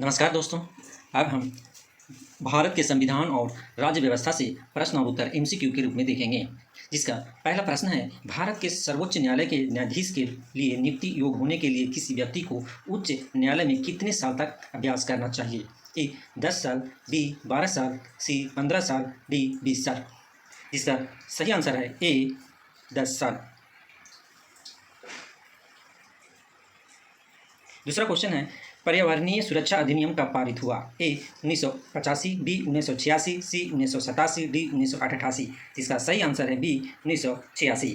नमस्कार दोस्तों। अब हम भारत के संविधान और राज्य व्यवस्था से प्रश्न और उत्तर एमसीक्यू के रूप में देखेंगे। जिसका पहला प्रश्न है, भारत के सर्वोच्च न्यायालय के न्यायाधीश के लिए नियुक्ति योग्य होने के लिए किसी व्यक्ति को उच्च न्यायालय में कितने साल तक अभ्यास करना चाहिए? ए 10 साल, बी 12 साल, सी 15 साल, डी 20 साल। इसका सही आंसर है ए 10 साल। दूसरा क्वेश्चन है, पर्यावरणीय सुरक्षा अधिनियम कब पारित हुआ? ए 1985, बी 1986, सी 1987, डी 1988। इसका सही आंसर है बी 1986।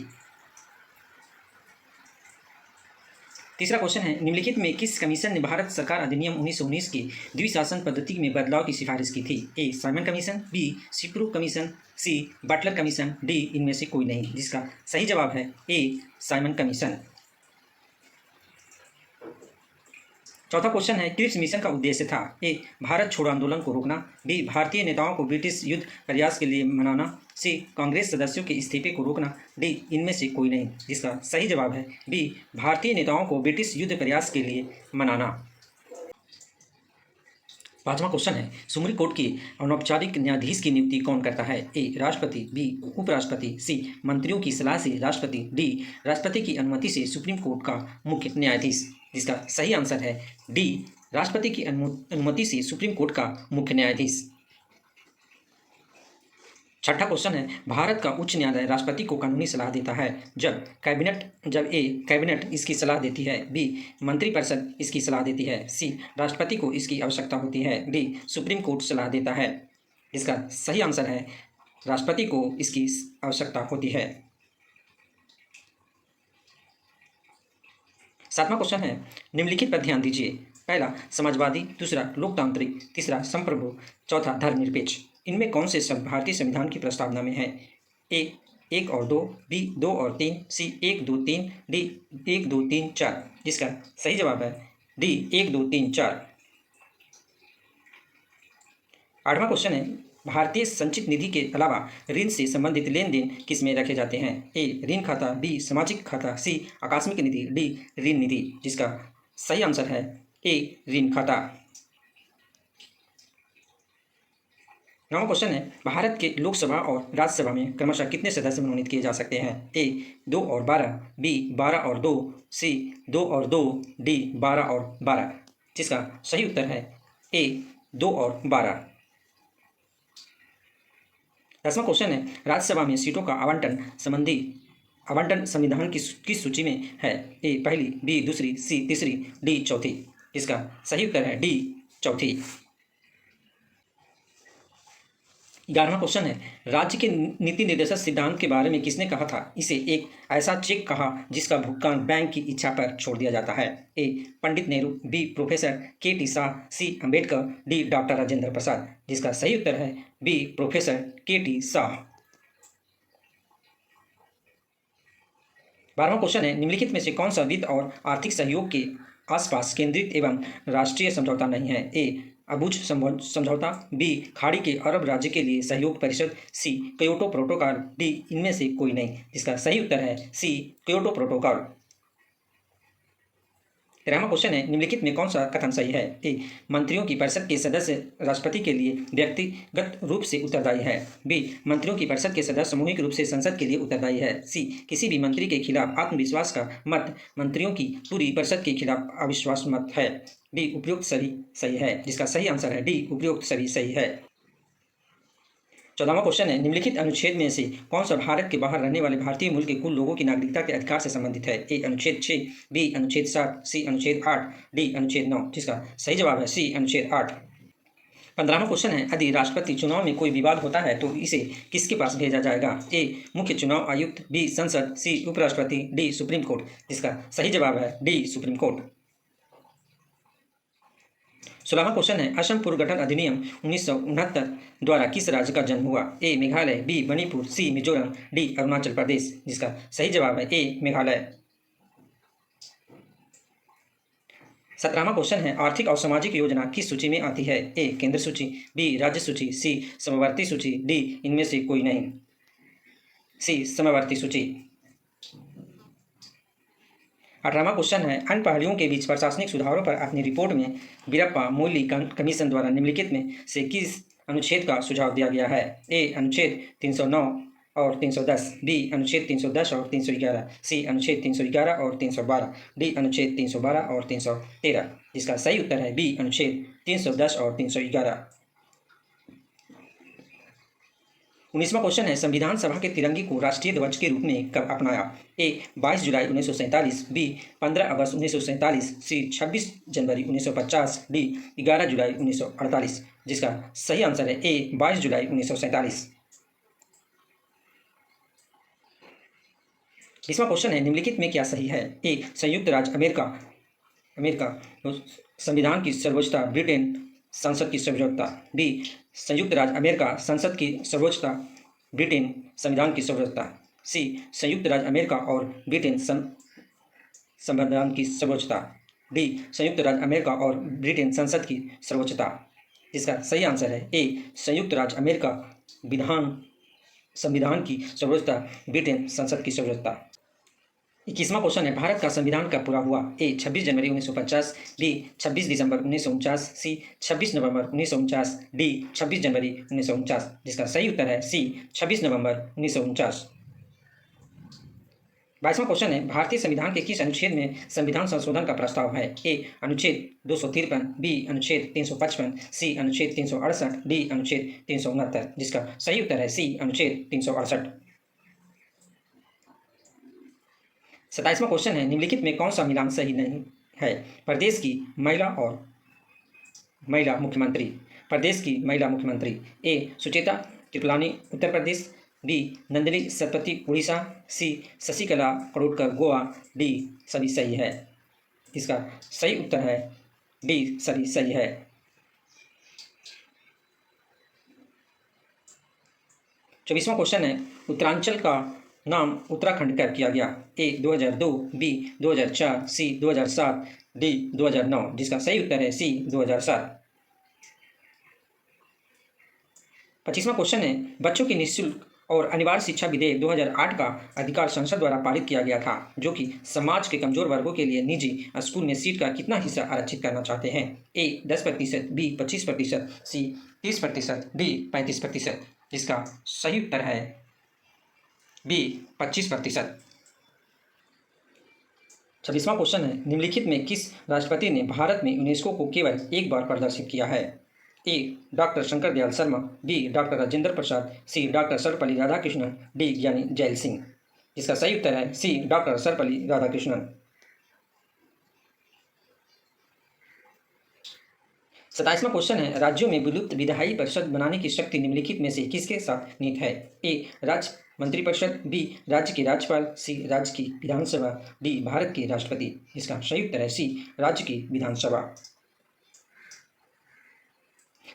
तीसरा क्वेश्चन है, निम्नलिखित में किस कमीशन ने भारत सरकार अधिनियम 1919 के द्विशासन पद्धति में बदलाव की सिफारिश की थी? A Simon commission, B Sapru commission, C Butler commission, D इनमें से कोई नहीं। जिसका सही जवाब है ए साइमन कमीशन। चौथा क्वेश्चन है, क्रिप्स मिशन का उद्देश्य था? ए भारत छोड़ो आंदोलन को रोकना, बी भारतीय नेताओं को ब्रिटिश युद्ध प्रयास के लिए मनाना, सी कांग्रेस सदस्यों के इस्तीफे को रोकना, डी इनमें से कोई नहीं। जिसका सही जवाब है बी भारतीय नेताओं को ब्रिटिश युद्ध प्रयास के लिए मनाना। पांचवा क्वेश्चन है, सुप्रीम कोर्ट के अनौपचारिक न्यायाधीश की नियुक्ति कौन करता है? ए राष्ट्रपति, बी उपराष्ट्रपति, सी मंत्रियों की सलाह से राष्ट्रपति, डी राष्ट्रपति की अनुमति से सुप्रीम कोर्ट का मुख्य न्यायाधीश। जिसका सही आंसर है डी राष्ट्रपति की अनुमति से सुप्रीम कोर्ट का मुख्य न्यायाधीश। छठा क्वेश्चन है, भारत का उच्च न्यायालय राष्ट्रपति को कानूनी सलाह देता है जब ए कैबिनेट इसकी सलाह देती है, बी मंत्रिपरिषद इसकी सलाह देती है, सी राष्ट्रपति को इसकी आवश्यकता होती है, डी सुप्रीम कोर्ट सलाह देता है। इसका सही आंसर है राष्ट्रपति को इसकी आवश्यकता होती है। सातवां क्वेश्चन है, निम्नलिखित पर ध्यान दीजिए। पहला समाजवादी, दूसरा लोकतांत्रिक, तीसरा संप्रभु, चौथा धर्मनिरपेक्ष। इनमें कौन से शब्द भारतीय संविधान की प्रस्तावना में है? ए 1 और 2, बी 2 और 3, सी 1 2 3, डी 1 2 3 4। जिसका सही जवाब है डी 1 2 3 4। आठवां क्वेश्चन है, भारतीय संचित निधि के अलावा ऋण से संबंधित लेन देन किस में रखे जाते हैं? ए ऋण खाता, बी सामाजिक खाता, सी आकस्मिक निधि, डी ऋण निधि। जिसका सही आंसर है ए ऋण खाता। नौवां क्वेश्चन है, भारत के लोकसभा और राज्यसभा में क्रमशः कितने सदस्य मनोनीत किए जा सकते हैं? ए 2 और 12, बी 12 और 2, सी 2 और 2, डी 12 और 12। जिसका सही उत्तर है ए 2 और 12। 10वां क्वेश्चन है, राज्यसभा में सीटों का आवंटन संविधान की किस सूची में है? ए पहली, बी दूसरी, सी तीसरी, डी चौथी। इसका सही उत्तर है डी चौथी। 11वां क्वेश्चन है, राज्य के नीति निर्देशक सिद्धांत के बारे में किसने कहा था? इसे एक ऐसा चेक कहा जिसका भुगतान बैंक की इच्छा पर छोड़ दिया जाता है। ए पंडित नेहरू, बी प्रोफेसर के टी शाह, सी अम्बेडकर, डी डॉक्टर राजेंद्र प्रसाद। जिसका सही उत्तर है बी प्रोफेसर के टी शाह। 12वां क्वेश्चन है, निम्नलिखित में से कौन सा वित्त और आर्थिक सहयोग के आसपास केंद्रित एवं राष्ट्रीय समझौता नहीं है? ए अबुझ समझौता, बी खाड़ी के अरब राज्य के लिए सहयोग परिषद, सी क्योटो प्रोटोकॉल, डी इनमें से कोई नहीं। जिसका सही उत्तर है सी क्योटो प्रोटोकॉल। 13वां क्वेश्चन है, निम्नलिखित में कौन सा कथन सही है? ए मंत्रियों की परिषद के सदस्य राष्ट्रपति के लिए व्यक्तिगत रूप से उत्तरदायी है, बी मंत्रियों की परिषद के सदस्य सामूहिक रूप से संसद के लिए उत्तरदायी है, सी किसी भी मंत्री के खिलाफ आत्मविश्वास का मत मंत्रियों की पूरी परिषद के खिलाफ अविश्वास मत है, डी उपयुक्त सभी सही है। जिसका सही आंसर है डी उपयुक्त सभी सही है। 14वां क्वेश्चन है, निम्नलिखित अनुच्छेद में से कौन सा भारत के बाहर रहने वाले भारतीय मूल के कुल लोगों की नागरिकता के अधिकार से संबंधित है? ए अनुच्छेद 6, बी अनुच्छेद 7, सी अनुच्छेद 8, डी अनुच्छेद 9। जिसका सही जवाब है सी अनुच्छेद 8। 15वां क्वेश्चन है, यदि राष्ट्रपति चुनाव में कोई विवाद होता है तो इसे किसके पास भेजा जाएगा? ए मुख्य चुनाव आयुक्त, बी संसद, सी उपराष्ट्रपति, डी सुप्रीम कोर्ट। जिसका सही जवाब है डी सुप्रीम कोर्ट। 16वां क्वेश्चन है, असम पुनर्गठन अधिनियम 1969 द्वारा किस राज्य का जन्म हुआ? ए मेघालय, बी मणिपुर, सी मिजोरम, डी अरुणाचल प्रदेश। जिसका सही जवाब है ए मेघालय। 17वां क्वेश्चन है, आर्थिक और सामाजिक योजना किस सूची में आती है? ए केंद्र सूची, बी राज्य सूची, सी समवर्ती सूची, डी इनमें से कोई नहीं। सी समवर्ती सूची। 18वां क्वेश्चन है, अन्य पहलुओं के बीच प्रशासनिक सुधारों पर अपनी रिपोर्ट में वीरप्पा मोइली कमीशन द्वारा निम्नलिखित में से किस अनुच्छेद का सुझाव दिया गया है? ए अनुच्छेद 309 और 310, बी अनुच्छेद 310 और 311, सी अनुच्छेद 311 और 312, डी अनुच्छेद 312 और 313। जिसका सही उत्तर है बी अनुच्छेद 310 और 311। 19वां क्वेश्चन है, संविधान सभा के तिरंगे को राष्ट्रीय ध्वज के रूप में कब अपनाया? ए 22 जुलाई 1947, बी 15 अगस्त 1947, सी 26 जनवरी 1950, डी 11 जुलाई 1948। जिसका सही आंसर है ए 22 जुलाई 1947। 20वां क्वेश्चन है, निम्नलिखित में क्या सही है? ए संयुक्त राज्य अमेरिका संविधान की सर्वोच्चता, ब्रिटेन संसद की सर्वोच्चता, बी संयुक्त राज्य अमेरिका संसद की सर्वोच्चता, ब्रिटेन संविधान की सर्वोच्चता, सी संयुक्त राज्य अमेरिका और ब्रिटेन संविधान की सर्वोच्चता, डी संयुक्त राज्य अमेरिका और ब्रिटेन संसद की सर्वोच्चता। इसका सही आंसर है ए संयुक्त राज्य अमेरिका संविधान की सर्वोच्चता, ब्रिटेन संसद की सर्वोच्चता। 21वां क्वेश्चन है, भारत का संविधान कब पूरा हुआ? ए 26 जनवरी 1950, बी 26 दिसंबर 1949, सी 26 नवंबर 1949, डी 26 जनवरी 1949। जिसका सही उत्तर है सी 26 नवंबर 1949। 22वां क्वेश्चन है, भारतीय संविधान के किस अनुच्छेद में संविधान संशोधन का प्रस्ताव है? ए अनुच्छेद 253, बी अनुच्छेद 355, सी अनुच्छेद 368, डी अनुच्छेद 369। जिसका सही उत्तर है सी अनुच्छेद 368। 27वां क्वेश्चन है, निम्नलिखित में कौन सा मिलान सही नहीं है? प्रदेश की महिला मुख्यमंत्री, प्रदेश की महिला मुख्यमंत्री। ए सुचेता कृपलानी उत्तर प्रदेश, बी नंदिनी सतपथी उड़ीसा, सी शशिकला करोडकर गोवा, डी सभी सही है। इसका सही उत्तर है डी सभी सही है। 24वां क्वेश्चन है, उत्तरांचल का नाम उत्तराखंड कब किया गया? ए 2002, बी 2004, सी 2007, डी 2009। जिसका सही उत्तर है सी 2007। 25वां क्वेश्चन है, बच्चों की निःशुल्क और अनिवार्य शिक्षा विधेयक 2008 का अधिकार संसद द्वारा पारित किया गया था, जो कि समाज के कमजोर वर्गों के लिए निजी स्कूल में सीट का कितना हिस्सा आरक्षित करना चाहते हैं? ए 10%, बी 25%, सी 30%, डी 35%। जिसका सही उत्तर है बी 25%। 26वां क्वेश्चन है, निम्नलिखित में किस राष्ट्रपति ने भारत में यूनेस्को को केवल एक बार प्रदर्शित किया है? A doctor Shankar Dayal Sharma, B doctor Rajendra Prasad, C doctor Sarvepalli Radhakrishnan, D Giani Zail Singh. इसका सही उत्तर है सी डॉक्टर सर्वपल्ली राधाकृष्णन। 27वां क्वेश्चन है, राज्यों में विलुप्त विधायी परिषद बनाने की शक्ति निम्नलिखित में से किसके साथ निहित है? ए राज्य मंत्रिपरिषद, बी राज्य के राज्यपाल, सी राज्य की विधानसभा, डी भारत के राष्ट्रपति। इसका सही उत्तर है सी राज्य की विधानसभा।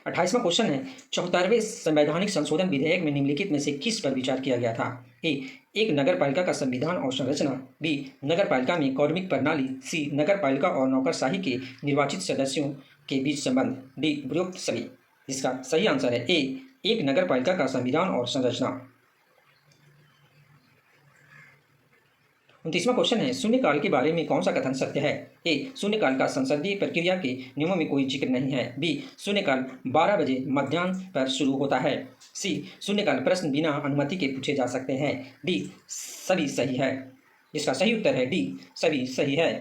28वां क्वेश्चन है, 74वें संवैधानिक संशोधन विधेयक में निम्नलिखित में से किस पर विचार किया गया था? ए एक नगर पालिका का संविधान और संरचना, बी नगर पालिका में कार्मिक प्रणाली, सी नगर पालिका और नौकरशाही के निर्वाचित सदस्यों के बीच संबंध, डी उपरोक्त सभी। इसका सही आंसर है ए एक नगर पालिका का संविधान और संरचना। 29वां क्वेश्चन है, शून्यकाल के बारे में कौन सा कथन सत्य है? ए शून्यकाल का संसदीय प्रक्रिया के नियमों में कोई जिक्र नहीं है, बी शून्यकाल 12 बजे मध्याह्न पर शुरू होता है, सी शून्यकाल प्रश्न बिना अनुमति के पूछे जा सकते हैं, डी सभी सही है। इसका सही उत्तर है डी सभी सही है।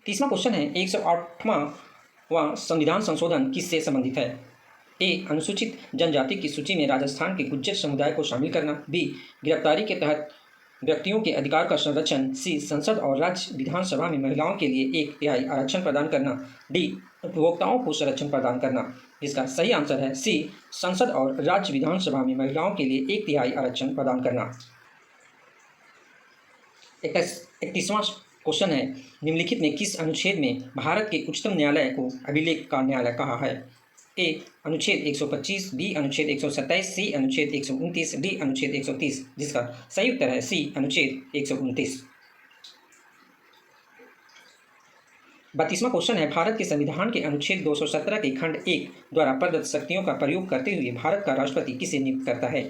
30वां क्वेश्चन है, 108वां संविधान संशोधन किससे संबंधित है? ए अनुसूचित जनजाति की सूची में राजस्थान के गुज्जर समुदाय को शामिल करना, बी गिरफ्तारी के तहत व्यक्तियों के अधिकार का संरक्षण, सी संसद और राज्य विधानसभा में महिलाओं के लिए 1/3 आरक्षण प्रदान करना, डी उपभोक्ताओं को संरक्षण प्रदान करना। इसका सही आंसर है सी संसद और राज्य विधानसभा में महिलाओं के लिए 1/3 आरक्षण प्रदान करना। 31वां क्वेश्चन है, निम्नलिखित में किस अनुच्छेद में भारत के उच्चतम न्यायालय को अभिलेख का न्यायालय कहा है? ए अनुच्छेद 125, बी अनुच्छेद 127, सी अनुच्छेद 129, डी अनुच्छेद 130। जिसका सही उत्तर है सी अनुच्छेद 129। 32वां क्वेश्चन है, भारत के संविधान के अनुच्छेद 217 के खंड 1 द्वारा प्रदत्त शक्तियों का प्रयोग करते हुए भारत का राष्ट्रपति किसे नियुक्त करता है?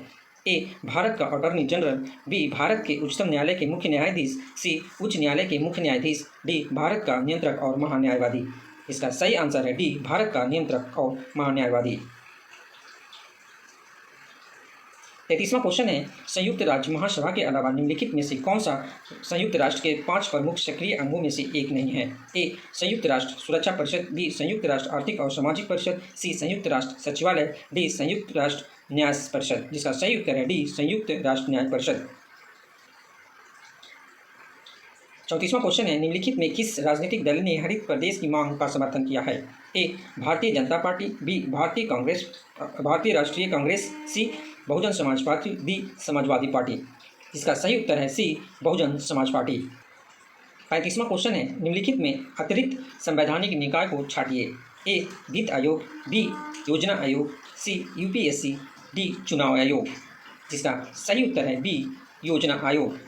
ए भारत का अटॉर्नी जनरल, बी भारत के उच्चतम न्यायालय के मुख्य न्यायाधीश, सी उच्च न्यायालय के मुख्य न्यायाधीश, डी भारत का नियंत्रक और महान्यायवादी। इसका सही आंसर है डी भारत का नियंत्रक और महान्यायवादी। 33वां क्वेश्चन है, संयुक्त राष्ट्र महासभा के अलावा निम्नलिखित में से कौन सा संयुक्त राष्ट्र के 5 प्रमुख सक्रिय अंगों में से एक नहीं है? ए संयुक्त राष्ट्र सुरक्षा परिषद, बी संयुक्त राष्ट्र आर्थिक और सामाजिक परिषद, सी संयुक्त राष्ट्र सचिवालय, डी संयुक्त राष्ट्र न्याय परिषद। जिसका सही उत्तर है डी संयुक्त राष्ट्र न्याय परिषद। 34वां क्वेश्चन है, निम्नलिखित में किस राजनीतिक दल ने हरित प्रदेश की मांग का समर्थन किया है? ए भारतीय जनता पार्टी, बी भारतीय राष्ट्रीय कांग्रेस, सी Bahujan Samaj party, D Samajwadi party. इसका सही उत्तर है सी बहुजन समाज पार्टी। 35वां क्वेश्चन है, निम्नलिखित में अतिरिक्त संवैधानिक निकाय को छांटिए। ए वित्त आयोग, बी योजना आयोग, सी यूपीएससी, डी चुनाव आयोग। जिसका सही उत्तर है बी योजना आयोग।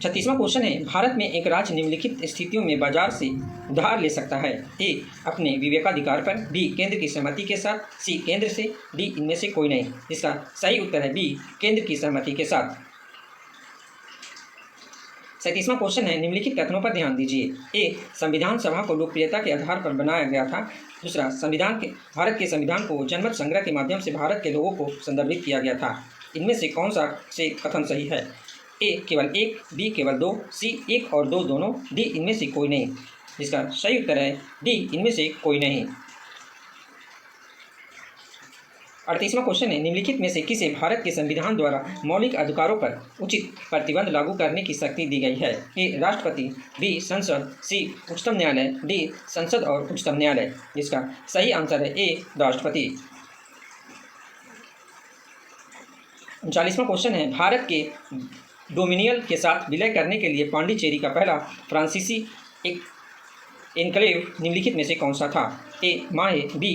36वां क्वेश्चन है, भारत में एक राज्य निम्नलिखित स्थितियों में बाजार से उधार ले सकता है? ए अपने विवेकाधिकार पर, बी केंद्र की सहमति के साथ, सी केंद्र से, डी इनमें से कोई नहीं। इसका सही उत्तर है बी केंद्र की सहमति के साथ। 37वां क्वेश्चन है, निम्नलिखित कथनों पर ध्यान दीजिए। ए संविधान सभा को लोकप्रियता के आधार पर बनाया गया था। दूसरा, भारत के संविधान को जनमत संग्रह के माध्यम से भारत के लोगों को संदर्भित किया गया था। इनमें से कौन सा से कथन सही है? ए केवल एक, बी केवल दो, सी एक और दो दोनों, डी इनमें से कोई नहीं। इसका सही उत्तर है डी इनमें से कोई नहीं। 38वां क्वेश्चन है, निम्नलिखित में से किसे भारत के संविधान द्वारा मौलिक अधिकारों पर उचित प्रतिबंध लागू करने की शक्ति दी गई है? ए राष्ट्रपति, बी संसद, सी उच्चतम न्यायालय, डी संसद और उच्चतम न्यायालय। जिसका सही आंसर है ए राष्ट्रपति। 39वां क्वेश्चन है, भारत के डोमिनियन के साथ विलय करने के लिए पांडिचेरी का पहला फ्रांसीसी एन्क्लेव निम्नलिखित में से कौन सा था? A Mahe, B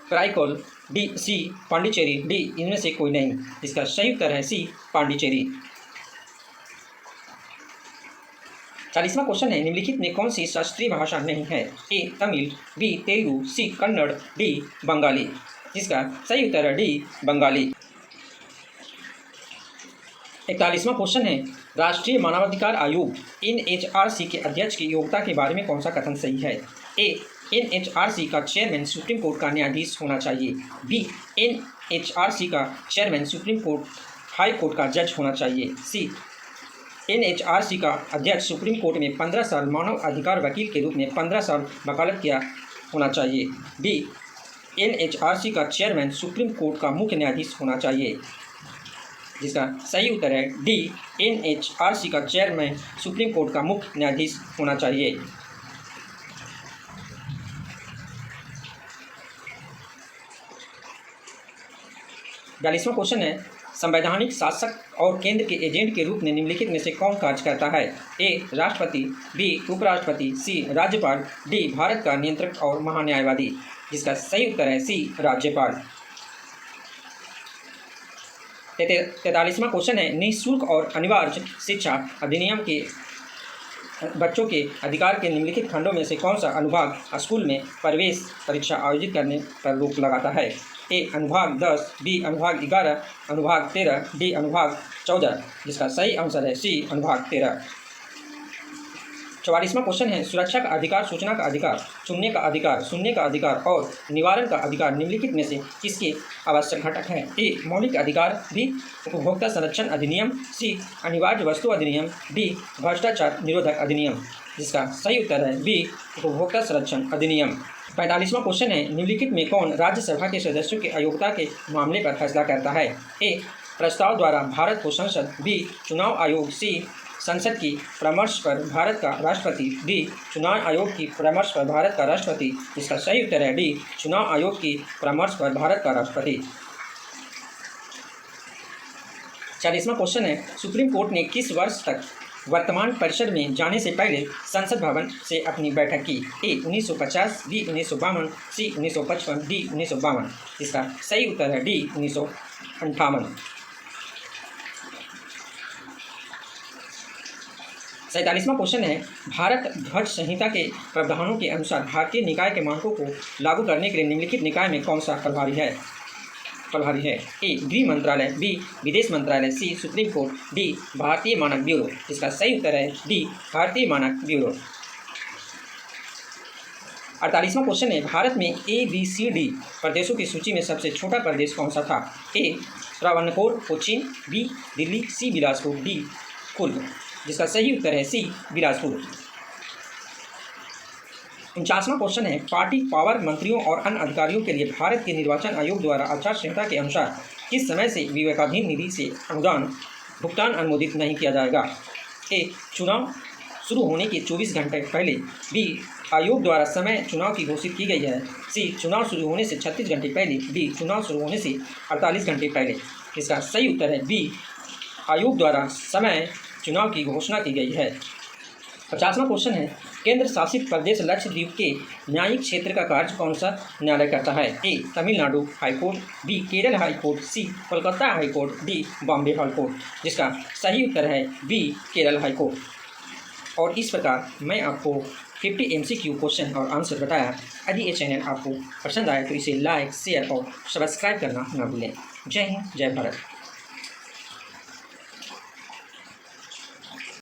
Karaikal, D C Pondicherry, D इनमें से कोई नहीं। इसका सही उत्तर है सी पांडिचेरी। 40वां क्वेश्चन है, निम्नलिखित में कौन सी शास्त्रीय भाषा नहीं है? ए तमिल, बी तेलुगु, सी कन्नड़, डी बंगाली। जिसका सही उत्तर है डी बंगाली। 41वां क्वेश्चन है, राष्ट्रीय मानवाधिकार आयोग NHRC के अध्यक्ष की योग्यता के बारे में कौन सा कथन सही है? ए NHRC का चेयरमैन सुप्रीम कोर्ट का न्यायाधीश होना चाहिए, बी NHRC का chairman supreme court high court का जज होना चाहिए, सी NHRC का अध्यक्ष सुप्रीम कोर्ट में 15 साल मानव अधिकार वकील के रूप में 15 साल वकालत किया होना चाहिए, डी NHRC का चेयरमैन सुप्रीम कोर्ट का मुख्य न्यायाधीश होना चाहिए। जिसका सही उत्तर है डी NHRC का चेयरमैन सुप्रीम कोर्ट का मुख्य न्यायाधीश होना चाहिए। 42वां क्वेश्चन है, संवैधानिक शासक और केंद्र के एजेंट के रूप में निम्नलिखित में से कौन कार्य करता है? ए राष्ट्रपति, बी उपराष्ट्रपति, सी राज्यपाल, डी भारत का नियंत्रक और महान्यायवादी। जिसका सही उत्तर है सी राज्यपाल। 43वां क्वेश्चन है, निःशुल्क और अनिवार्य शिक्षा अधिनियम के बच्चों के अधिकार के निम्नलिखित खंडों में से कौन सा अनुभाग स्कूल में प्रवेश परीक्षा आयोजित करने पर रोक लगाता है? ए अनुभाग 10, बी अनुभाग 11, अनुभाग 13, डी अनुभाग 14। जिसका सही आंसर है सी अनुभाग 13। 44वां क्वेश्चन है, सुरक्षा का अधिकार, सूचना का अधिकार, चुनने का अधिकार, सुनने का अधिकार और निवारण का अधिकार निम्नलिखित में से किसके आवश्यक घटक हैं? ए मौलिक अधिकार, बी उपभोक्ता संरक्षण अधिनियम, सी अनिवार्य वस्तु अधिनियम, डी भ्रष्टाचार निरोधक अधिनियम। जिसका सही उत्तर है बी उपभोक्ता संरक्षण अधिनियम। 45वां क्वेश्चन है, निम्नलिखित में कौन राज्यसभा के सदस्यों की अयोग्यता के मामले पर फैसला करता है? ए प्रस्ताव द्वारा भारत को संसद, बी चुनाव आयोग, सी संसद की परामर्श पर भारत का राष्ट्रपति, डी चुनाव आयोग की परामर्श पर भारत का राष्ट्रपति। इसका सही उत्तर है डी चुनाव आयोग की परामर्श पर भारत का राष्ट्रपति। 40वां क्वेश्चन है, सुप्रीम कोर्ट ने किस वर्ष तक वर्तमान परिषद में जाने से पहले संसद भवन से अपनी बैठक की? ए 1950, बी 1952, सी 1955, डी 1952। इसका सही उत्तर है डी 1958। 47वां क्वेश्चन है, भारत ध्वज संहिता के प्रावधानों के अनुसार भारतीय निकाय के मानकों को लागू करने के लिए निम्नलिखित निकाय में कौन सा प्रभारी है? ए गृह मंत्रालय, बी विदेश मंत्रालय, सी सुप्रीम कोर्ट, डी भारतीय मानक ब्यूरो। इसका सही उत्तर है डी भारतीय मानक ब्यूरो। 48वां क्वेश्चन है, भारत में ABCD प्रदेशों की सूची में सबसे छोटा प्रदेश कौन सा था? ए त्रावणकोर, कोचीन, बी दिल्ली, सी बिलासपुर, डी कुर्ग। जिसका सही उत्तर है सी बिलासपुर। 49वां क्वेश्चन है, पार्टी पावर मंत्रियों और अन्य अधिकारियों के लिए भारत के निर्वाचन आयोग द्वारा आचार संहिता के अनुसार किस समय से विवेकाधीन निधि से अनुदान भुगतान अनुमोदित नहीं किया जाएगा? ए चुनाव शुरू होने के 24 घंटे पहले, बी आयोग द्वारा समय चुनाव की घोषित की गई है, सी चुनाव शुरू होने से 36 घंटे पहले, डी चुनाव शुरू होने से 48 घंटे पहले। इसका सही उत्तर है बी आयोग द्वारा समय चुनाव की घोषणा की गई है। 50वां क्वेश्चन है, केंद्र शासित प्रदेश लक्षद्वीप के न्यायिक क्षेत्र का कार्य कौन सा न्यायालय करता है? A Tamil Nadu high court, B Kerala high court, C Kolkata high court, D Bombay high court. जिसका सही उत्तर है बी केरल हाईकोर्ट। और इस प्रकार मैं आपको 50 MCQ क्वेश्चन और आंसर बताया। यदि ये चैनल आपको पसंद आए तो इसे लाइक, शेयर और सब्सक्राइब करना न भूलें। जय हिंद, जय भारत।